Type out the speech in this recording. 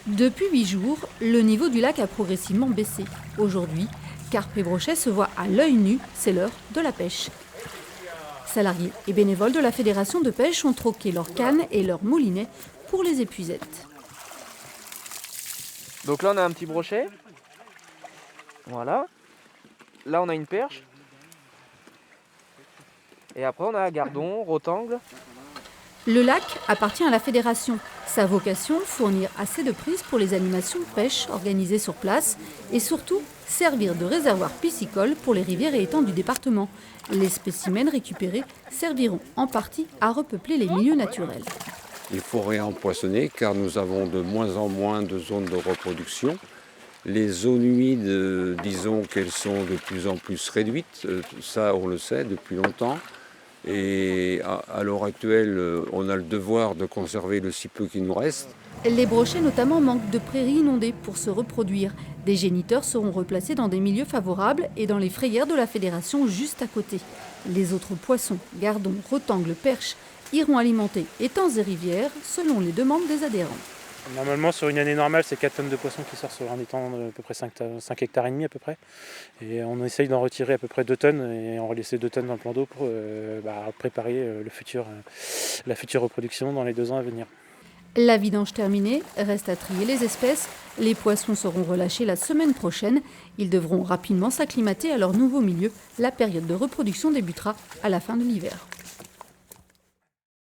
Depuis 8 jours, le niveau du lac a progressivement baissé. Aujourd'hui, carpes et brochets se voient à l'œil nu, c'est l'heure de la pêche. Salariés et bénévoles de la Fédération de pêche ont troqué leurs cannes et leurs moulinets pour les épuisettes. Donc là on a un petit brochet. Voilà. Là on a une perche. Et après on a un gardon, rotangle. Le lac appartient à la Fédération. Sa vocation, fournir assez de prises pour les animations de pêche organisées sur place et surtout servir de réservoir piscicole pour les rivières et étangs du département. Les spécimens récupérés serviront en partie à repeupler les milieux naturels. Il faut réempoisonner car nous avons de moins en moins de zones de reproduction. Les zones humides, disons qu'elles sont de plus en plus réduites, ça on le sait depuis longtemps. Et à l'heure actuelle, on a le devoir de conserver le si peu qui nous reste. Les brochets notamment manquent de prairies inondées pour se reproduire. Des géniteurs seront replacés dans des milieux favorables et dans les frayères de la Fédération juste à côté. Les autres poissons, gardons, rotangles, perches iront alimenter étangs et rivières selon les demandes des adhérents. Normalement, sur une année normale, c'est 4 tonnes de poissons qui sortent sur un étang de à peu près 5 hectares et demi à peu près. Et on essaye d'en retirer à peu près 2 tonnes et on va laisser 2 tonnes dans le plan d'eau pour préparer la future reproduction dans les 2 ans à venir. La vidange terminée, reste à trier les espèces. Les poissons seront relâchés la semaine prochaine. Ils devront rapidement s'acclimater à leur nouveau milieu. La période de reproduction débutera à la fin de l'hiver.